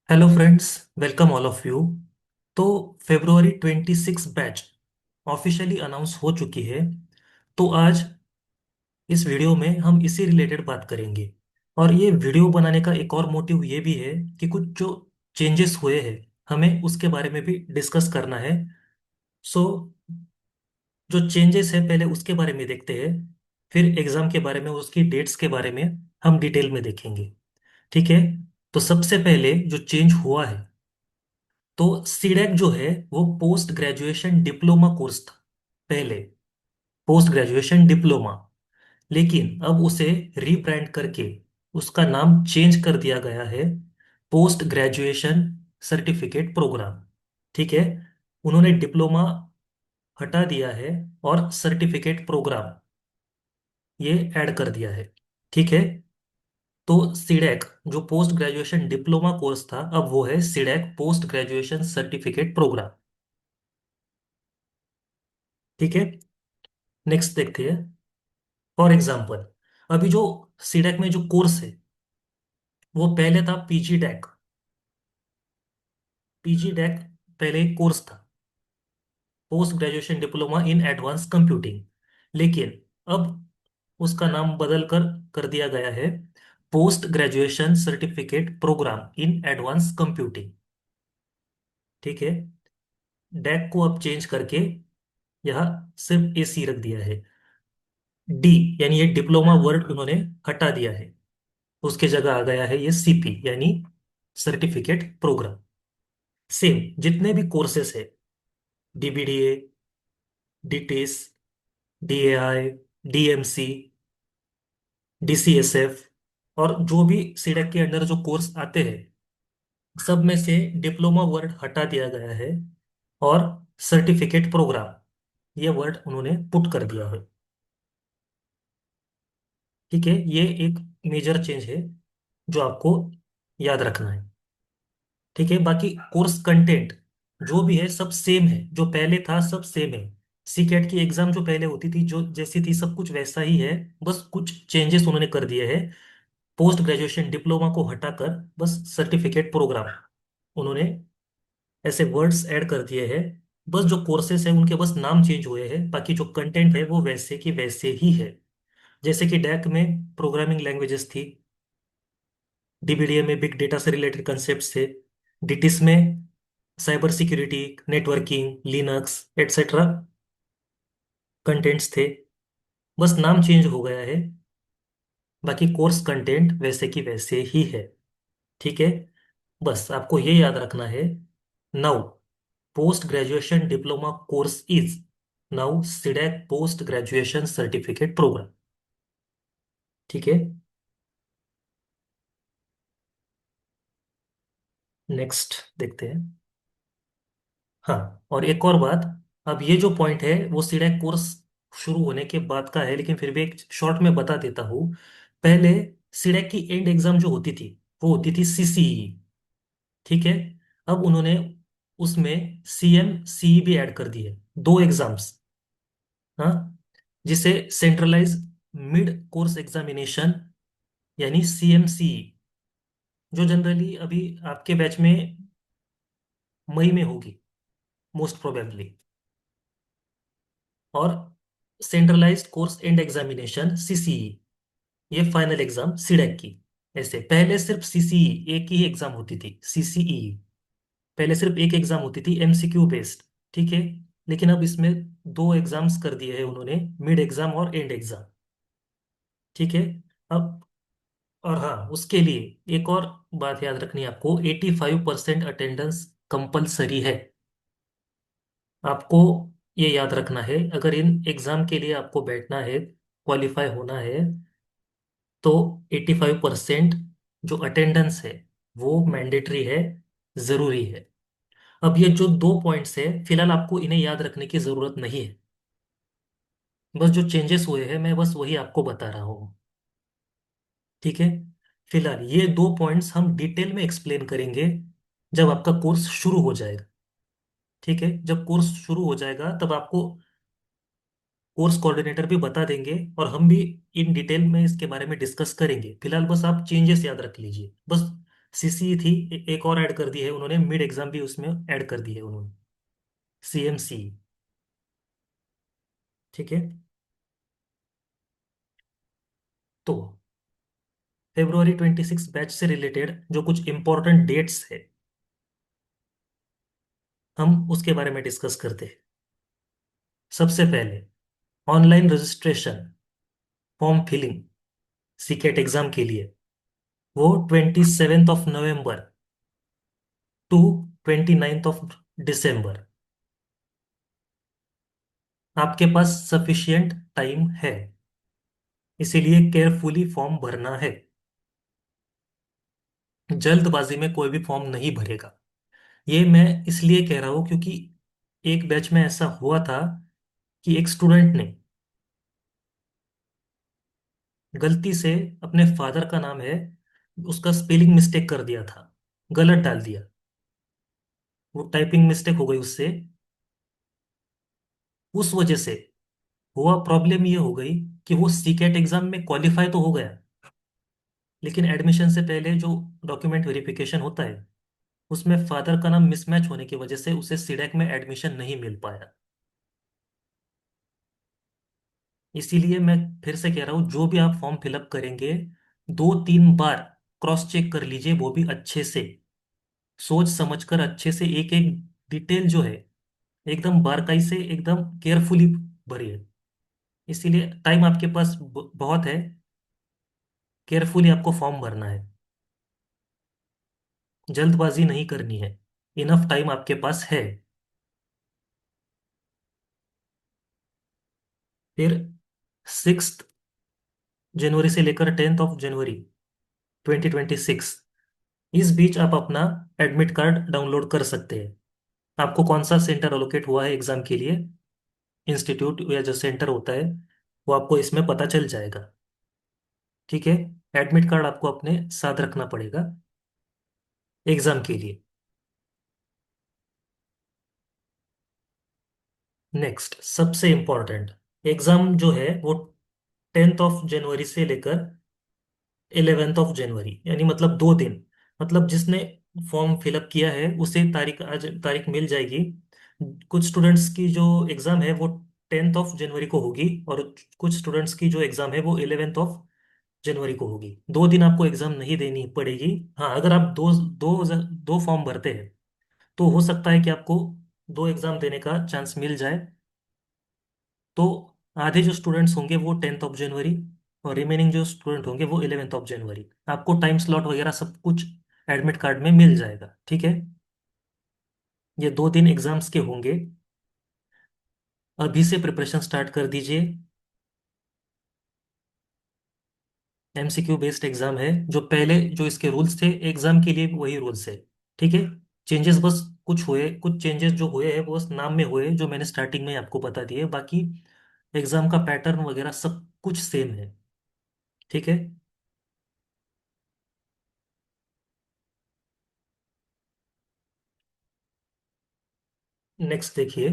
Hello friends, welcome all of you. तो February 26 batch officially announce हो चुकी है। तो आज इस वीडियो में हम इसी रिलेटेड बात करेंगे। और ये वीडियो बनाने का एक और मोटिव ये भी है कि कुछ जो चेंजेस हुए हैं हमें उसके बारे में भी डिस्कस करना है। सो जो चेंजेस है पहले उसके बारे में देखते हैं, फिर एग्जाम के बारे में, उसकी डेट्स के बारे में हम डिटेल में देखेंगे। ठीक है। तो सबसे पहले जो चेंज हुआ है, तो सीडेक जो है वो पोस्ट ग्रेजुएशन डिप्लोमा कोर्स था पहले, पोस्ट ग्रेजुएशन डिप्लोमा। लेकिन अब उसे रीब्रांड करके उसका नाम चेंज कर दिया गया है पोस्ट ग्रेजुएशन सर्टिफिकेट प्रोग्राम। ठीक है। उन्होंने डिप्लोमा हटा दिया है और सर्टिफिकेट प्रोग्राम ये ऐड कर दिया है। ठीक है। तो सीडेक जो पोस्ट ग्रेजुएशन डिप्लोमा कोर्स था, अब वो है CDAC post graduation certificate programme. ठीक है। नेक्स्ट देखते हैं। फॉर एग्जाम्पल, अभी जो सीडेक में जो कोर्स है वो पहले था पीजी डैक। पीजी डैक पहले एक कोर्स था, post graduation diploma in advance computing. लेकिन अब उसका नाम बदल कर कर दिया गया है post graduation certificate programme in advance computing. ठीक है। डैक को अब चेंज करके यहाँ सिर्फ एसी रख दिया है। डी यानी ये डिप्लोमा वर्ड उन्होंने हटा दिया है, उसके जगह आ गया है ये सीपी यानी सर्टिफिकेट प्रोग्राम। सेम जितने भी कोर्सेस है, डीबीडीए, डीटीएस, डीएआई, डीएमसी, डीसीएसएफ, और जो भी सीडेक के अंडर जो कोर्स आते हैं सब में से डिप्लोमा वर्ड हटा दिया गया है और सर्टिफिकेट प्रोग्राम ये वर्ड उन्होंने पुट कर दिया है। ठीक है। ये एक मेजर चेंज है जो आपको याद रखना है। ठीक है। बाकी कोर्स कंटेंट जो भी है सब सेम है, जो पहले था सब सेम है। सी कैट की एग्जाम जो पहले होती थी जो जैसी थी सब कुछ वैसा ही है। बस कुछ चेंजेस उन्होंने कर दिए हैं। पोस्ट ग्रेजुएशन डिप्लोमा को हटाकर बस सर्टिफिकेट प्रोग्राम उन्होंने ऐसे वर्ड्स ऐड कर दिए हैं। बस जो कोर्सेस हैं उनके बस नाम चेंज हुए हैं, बाकी जो कंटेंट है वो वैसे की वैसे ही है। जैसे कि डैक में प्रोग्रामिंग लैंग्वेजेस थी, डीबीडीए में बिग डेटा से रिलेटेड कंसेप्ट थे, डीटीएस में cyber security, networking, Linux etcetera contents थे। बस नाम चेंज हो गया है, बाकी कोर्स कंटेंट वैसे की वैसे ही है। ठीक है। बस आपको ये याद रखना है, now post graduation diploma course is now CDAC post graduation certificate programme. ठीक है। नेक्स्ट देखते हैं। हाँ, और एक और बात, अब ये जो पॉइंट है वो सीडेक कोर्स शुरू होने के बाद का है, लेकिन फिर भी एक शॉर्ट में बता देता हूँ। पहले सीडेक की एंड एग्जाम जो होती थी वो होती थी सीसीई। ठीक है। अब उन्होंने उसमें सीएम सीई भी ऐड कर दी है, दो एग्जाम्स। हाँ, जिसे सेंट्रलाइज मिड कोर्स एग्जामिनेशन यानी सीएमसीई, जो जनरली अभी आपके बैच में मई में होगी मोस्ट प्रोबेबली। और centralised course and examination CCE, ये फाइनल एग्जाम सीडेक की। ऐसे पहले सिर्फ सीसीई एक ही एग्जाम होती थी, सीसीई पहले सिर्फ एक एग्जाम होती थी एमसीक्यू बेस्ड। ठीक है। लेकिन अब इसमें दो एग्जाम्स कर दिए हैं उन्होंने, मिड एग्जाम और एंड एग्जाम। ठीक है। अब और हाँ, उसके लिए एक और बात याद रखनी है आपको, 85% अटेंडेंस कंपलसरी है। आपको ये याद रखना है, अगर इन एग्जाम के लिए आपको बैठना है, क्वालिफाई होना है, तो 85% जो अटेंडेंस है वो मैंडेटरी है, जरूरी है। अब ये जो दो पॉइंट्स है फिलहाल आपको इन्हें याद रखने की जरूरत नहीं है। बस जो चेंजेस हुए हैं मैं बस वही आपको बता रहा हूँ। ठीक है। फिलहाल ये दो पॉइंट्स हम डिटेल में एक्सप्लेन करेंगे जब आपका कोर्स शुरू हो जाएगा। ठीक है। जब कोर्स शुरू हो जाएगा तब आपको कोर्स कोऑर्डिनेटर भी बता देंगे और हम भी इन डिटेल में इसके बारे में डिस्कस करेंगे। फिलहाल बस आप चेंजेस याद रख लीजिए, बस सीसी थी, एक और ऐड कर दी है उन्होंने, मिड एग्जाम भी उसमें ऐड कर दी है उन्होंने, सीएमसी। ठीक है। तो February 26 बैच से रिलेटेड जो कुछ इंपॉर्टेंट डेट्स है, हम उसके बारे में डिस्कस करते हैं। सबसे पहले ऑनलाइन रजिस्ट्रेशन, फॉर्म फिलिंग सीकेट एग्जाम के लिए, वो 27 नवंबर टू 29 दिसंबर। आपके पास सफिशियंट टाइम है, इसीलिए केयरफुली फॉर्म भरना है। जल्दबाजी में कोई भी फॉर्म नहीं भरेगा। ये मैं इसलिए कह रहा हूँ क्योंकि एक बैच में ऐसा हुआ था कि एक स्टूडेंट ने गलती से अपने फादर का नाम है, उसका स्पेलिंग मिस्टेक कर दिया था, गलत डाल दिया। वो टाइपिंग मिस्टेक हो गई उससे। उस वजह से हुआ प्रॉब्लम ये हो गई कि वो सीकेट एग्जाम में क्वालिफाई तो हो गया, लेकिन एडमिशन से पहले जो डॉक्यूमेंट वेरिफिकेशन होता है, उसमें फादर का नाम मिसमैच होने की वजह से उसे सीडेक में एडमिशन नहीं मिल पाया। इसीलिए मैं फिर से कह रहा हूँ, जो भी आप फॉर्म फिलअप करेंगे, 2-3 बार क्रॉस चेक कर लीजिए, वो भी अच्छे से, सोच समझकर अच्छे से, एक एक डिटेल जो है एकदम बारकाई से, एकदम केयरफुली भरिए। इसीलिए टाइम आपके पास बहुत है, केयरफुली आपको फॉर्म भरना है, जल्दबाजी नहीं करनी है, इनफ टाइम आपके पास है। फिर 6 जनवरी से लेकर 10 जनवरी 2026, इस बीच आप अपना एडमिट कार्ड डाउनलोड कर सकते हैं। आपको कौन सा सेंटर अलोकेट हुआ है एग्जाम के लिए, इंस्टीट्यूट या जो सेंटर होता है, वो आपको इसमें पता चल जाएगा। ठीक है। एडमिट कार्ड आपको अपने साथ रखना पड़ेगा एग्जाम के लिए। नेक्स्ट सबसे इंपॉर्टेंट, एग्जाम जो है वो 10 जनवरी से लेकर 11 जनवरी, यानी मतलब 2 दिन, मतलब जिसने फॉर्म फिलअप किया है उसे तारीख, आज तारीख मिल जाएगी। कुछ स्टूडेंट्स की जो एग्जाम है वो 10 जनवरी को होगी, और कुछ स्टूडेंट्स की जो एग्जाम है वो 11 जनवरी को होगी। 2 दिन आपको एग्जाम नहीं देनी पड़ेगी। हाँ, अगर आप दो दो दो फॉर्म भरते हैं तो हो सकता है कि आपको दो एग्जाम देने का चांस मिल जाए। तो आधे जो स्टूडेंट्स होंगे वो 10 जनवरी, और रिमेनिंग जो स्टूडेंट होंगे वो 11 जनवरी। आपको टाइम स्लॉट वगैरह सब कुछ एडमिट कार्ड में मिल जाएगा। ठीक है। ये 2 दिन एग्जाम्स के होंगे। अभी से प्रिपरेशन स्टार्ट कर दीजिए। एमसीक्यू बेस्ड एग्जाम है, जो पहले जो इसके रूल्स थे एग्जाम के लिए भी वही रूल्स है। ठीक है। चेंजेस बस कुछ हुए, कुछ चेंजेस जो हुए हैं वो बस नाम में हुए, जो मैंने स्टार्टिंग में आपको बता दिए। बाकी एग्जाम का पैटर्न वगैरह सब कुछ सेम है। ठीक है। नेक्स्ट देखिए,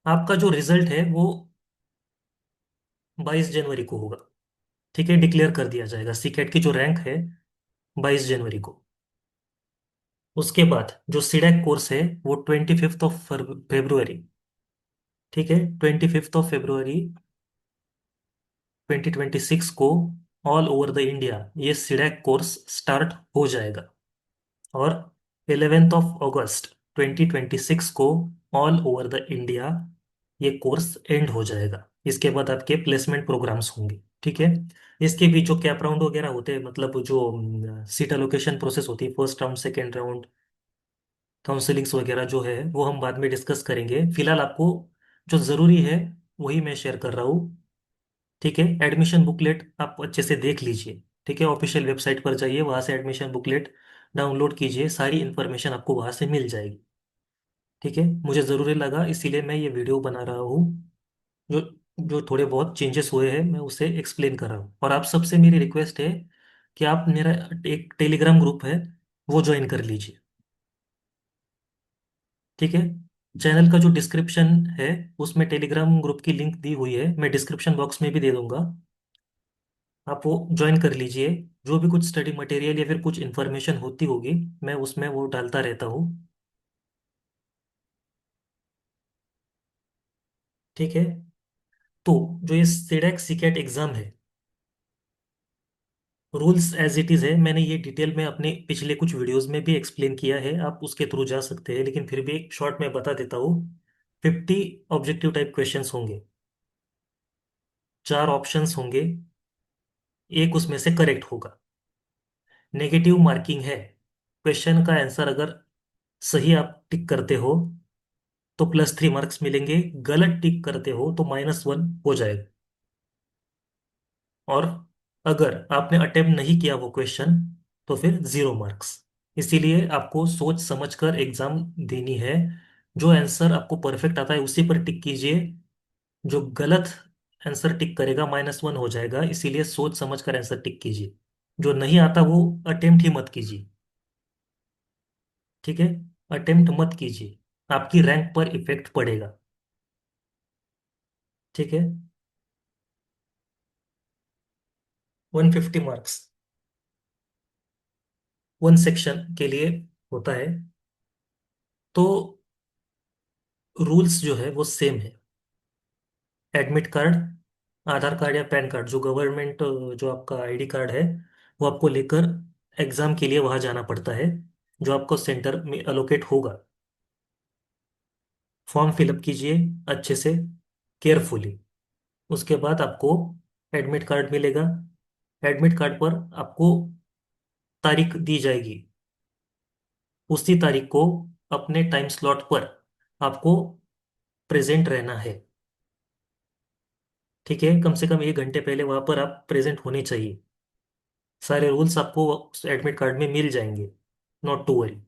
आपका जो रिजल्ट है वो 22 जनवरी को होगा। ठीक है, डिक्लेयर कर दिया जाएगा सीकेट की जो रैंक है 22 जनवरी को। उसके बाद जो सीडेक कोर्स है वो 25 ऑफ फेब्रुअरी, ठीक है, 25 ऑफ फेब्रुअरी 2026 को ऑल ओवर द इंडिया ये सीडेक कोर्स स्टार्ट हो जाएगा। और 11 ऑफ अगस्त 2026 को ऑल ओवर द इंडिया ये कोर्स एंड हो जाएगा। इसके बाद आपके प्लेसमेंट प्रोग्राम्स होंगे। ठीक है। इसके भी जो कैप राउंड वगैरह होते हैं, मतलब जो सीट एलोकेशन प्रोसेस होती है, first round second round, counsellings वगैरह जो है वो हम बाद में डिस्कस करेंगे। फिलहाल आपको जो ज़रूरी है वही मैं शेयर कर रहा हूँ। ठीक है। एडमिशन बुकलेट आप अच्छे से देख लीजिए। ठीक है, ऑफिशियल वेबसाइट पर जाइए, वहाँ से एडमिशन बुकलेट डाउनलोड कीजिए, सारी इन्फॉर्मेशन आपको वहाँ से मिल जाएगी। ठीक है। मुझे ज़रूरी लगा इसीलिए मैं ये वीडियो बना रहा हूँ। जो जो थोड़े बहुत चेंजेस हुए हैं मैं उसे एक्सप्लेन कर रहा हूँ। और आप सबसे मेरी रिक्वेस्ट है कि आप मेरा एक टेलीग्राम ग्रुप है वो ज्वाइन कर लीजिए। ठीक है। चैनल का जो डिस्क्रिप्शन है उसमें टेलीग्राम ग्रुप की लिंक दी हुई है, मैं डिस्क्रिप्शन बॉक्स में भी दे दूंगा। आप वो ज्वाइन कर लीजिए। जो भी कुछ स्टडी मटेरियल या फिर कुछ इन्फॉर्मेशन होती होगी, मैं उसमें वो डालता रहता हूँ। ठीक है। तो जो ये सीडेक सीकेट एग्जाम है, रूल्स एज इट इज है। मैंने ये डिटेल में अपने पिछले कुछ वीडियोस में भी एक्सप्लेन किया है, आप उसके थ्रू जा सकते हैं, लेकिन फिर भी एक शॉर्ट में बता देता हूँ। 50 ऑब्जेक्टिव टाइप क्वेश्चंस होंगे, चार ऑप्शंस होंगे, एक उसमें से करेक्ट होगा। नेगेटिव मार्किंग है। क्वेश्चन का आंसर अगर सही आप टिक करते हो तो +3 मार्क्स मिलेंगे, गलत टिक करते हो तो -1 हो जाएगा। और अगर आपने अटेम्प्ट नहीं किया वो क्वेश्चन तो फिर 0 मार्क्स। इसीलिए आपको सोच समझकर एग्जाम देनी है। जो आंसर आपको परफेक्ट आता है उसी पर टिक कीजिए, जो गलत आंसर टिक करेगा -1 हो जाएगा। इसीलिए सोच समझकर आंसर टिक कीजिए। जो नहीं आता वो अटेम्प्ट ही मत कीजिए। ठीक है, अटेम्प्ट मत कीजिए, आपकी रैंक पर इफेक्ट पड़ेगा। ठीक है। 150 मार्क्स 1 सेक्शन के लिए होता है। तो रूल्स जो है वो सेम है। एडमिट कार्ड, आधार कार्ड या पैन कार्ड, जो गवर्नमेंट जो आपका आईडी कार्ड है, वो आपको लेकर एग्जाम के लिए वहां जाना पड़ता है, जो आपको सेंटर में अलोकेट होगा। फॉर्म फिलअप कीजिए अच्छे से, केयरफुली। उसके बाद आपको एडमिट कार्ड मिलेगा। एडमिट कार्ड पर आपको तारीख दी जाएगी। उसी तारीख को अपने टाइम स्लॉट पर आपको प्रेजेंट रहना है। ठीक है, कम से कम 1 घंटे पहले वहां पर आप प्रेजेंट होने चाहिए। सारे रूल्स आपको एडमिट कार्ड में मिल जाएंगे, नॉट टू वरी।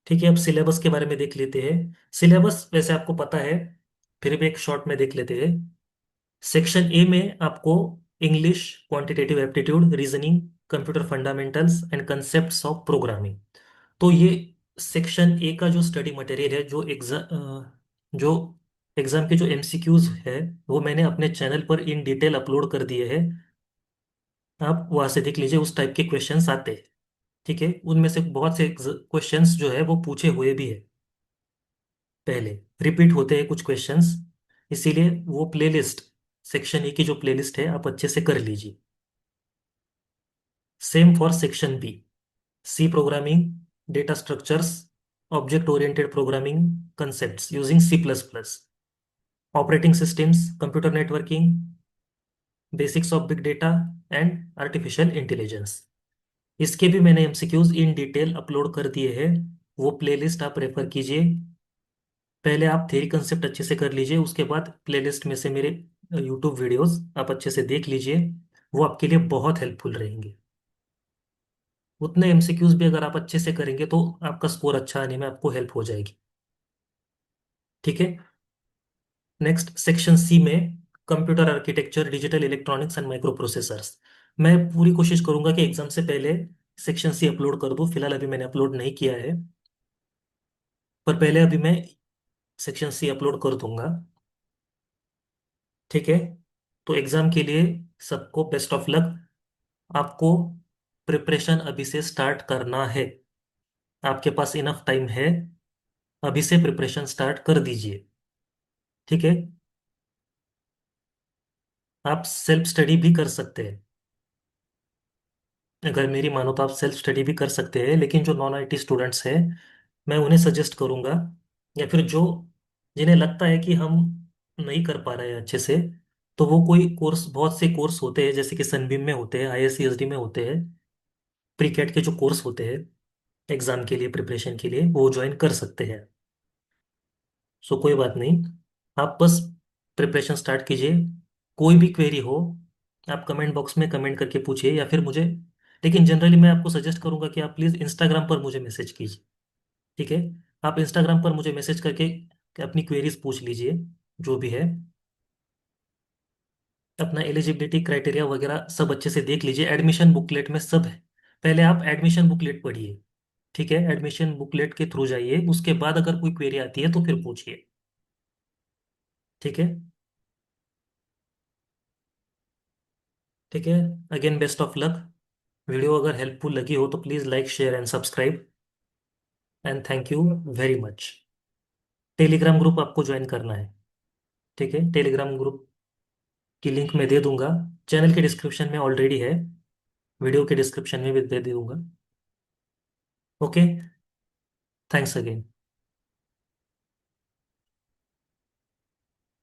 ठीक है, अब सिलेबस के बारे में देख लेते हैं। सिलेबस वैसे आपको पता है, फिर भी एक शॉर्ट में देख लेते हैं। सेक्शन ए में आपको English, quantitative aptitude, reasoning, computer fundamentals and concepts of programming. तो ये सेक्शन ए का जो स्टडी मटेरियल है, जो एग्जाम के जो एमसीक्यूज है, वो मैंने अपने चैनल पर इन डिटेल अपलोड कर दिए हैं। आप वहां से देख लीजिए, उस टाइप के क्वेश्चंस आते हैं। ठीक है, उनमें से बहुत से क्वेश्चंस जो है वो पूछे हुए भी है पहले, रिपीट होते हैं कुछ क्वेश्चंस। इसीलिए वो प्लेलिस्ट, सेक्शन ए की जो प्लेलिस्ट है, आप अच्छे से कर लीजिए। Same for section B, C programming, data structures, object oriented programming concepts using C++, operating systems, computer networking, basics of big data and artificial intelligence. इसके भी मैंने एमसीक्यूज इन डिटेल अपलोड कर दिए हैं, वो प्लेलिस्ट आप रेफर कीजिए। पहले आप थ्योरी कंसेप्ट अच्छे से कर लीजिए, उसके बाद प्लेलिस्ट में से मेरे यूट्यूब वीडियोस आप अच्छे से देख लीजिए, वो आपके लिए बहुत हेल्पफुल रहेंगे। उतने एमसीक्यूज भी अगर आप अच्छे से करेंगे तो आपका स्कोर अच्छा आने में आपको हेल्प हो जाएगी। ठीक है। नेक्स्ट सेक्शन सी में computer architecture, digital electronics and micro processors. मैं पूरी कोशिश करूंगा कि एग्जाम से पहले सेक्शन सी अपलोड कर दूं। फिलहाल अभी मैंने अपलोड नहीं किया है, पर पहले अभी मैं सेक्शन सी अपलोड कर दूंगा। ठीक है। तो एग्जाम के लिए सबको बेस्ट ऑफ लक। आपको प्रिपरेशन अभी से स्टार्ट करना है, आपके पास इनफ टाइम है, अभी से प्रिपरेशन स्टार्ट कर दीजिए। ठीक है। आप सेल्फ स्टडी भी कर सकते हैं, अगर मेरी मानो तो आप सेल्फ स्टडी भी कर सकते हैं, लेकिन जो नॉन आईटी स्टूडेंट्स हैं, मैं उन्हें सजेस्ट करूंगा, या फिर जो जिन्हें लगता है कि हम नहीं कर पा रहे हैं अच्छे से, तो वो कोई कोर्स, बहुत से कोर्स होते हैं जैसे कि सनबीम में होते हैं, आईएससीएसडी में होते हैं, प्रीकेट के जो कोर्स होते हैं एग्जाम के लिए प्रिपरेशन के लिए, वो ज्वाइन कर सकते हैं। सो कोई बात नहीं, आप बस प्रिपरेशन स्टार्ट कीजिए। कोई भी क्वेरी हो आप कमेंट बॉक्स में कमेंट करके पूछिए, या फिर मुझे, लेकिन जनरली मैं आपको सजेस्ट करूंगा कि आप प्लीज़ इंस्टाग्राम पर मुझे मैसेज कीजिए। ठीक है, आप इंस्टाग्राम पर मुझे मैसेज करके अपनी क्वेरीज पूछ लीजिए, जो भी है। अपना एलिजिबिलिटी क्राइटेरिया वगैरह सब अच्छे से देख लीजिए, एडमिशन बुकलेट में सब है। पहले आप एडमिशन बुकलेट पढ़िए। ठीक है, एडमिशन बुकलेट के थ्रू जाइए, उसके बाद अगर कोई क्वेरी आती है तो फिर पूछिए। ठीक है। ठीक है। Again best of luck. Video अगर हेल्पफुल लगी हो तो please like share and subscribe. And thank you very much. Telegram group आपको ज्वाइन करना है। ठीक है, टेलीग्राम ग्रुप की लिंक मैं दे दूंगा। चैनल के डिस्क्रिप्शन में ऑलरेडी है, वीडियो के डिस्क्रिप्शन में भी दे दूंगा। ओके। Thanks again.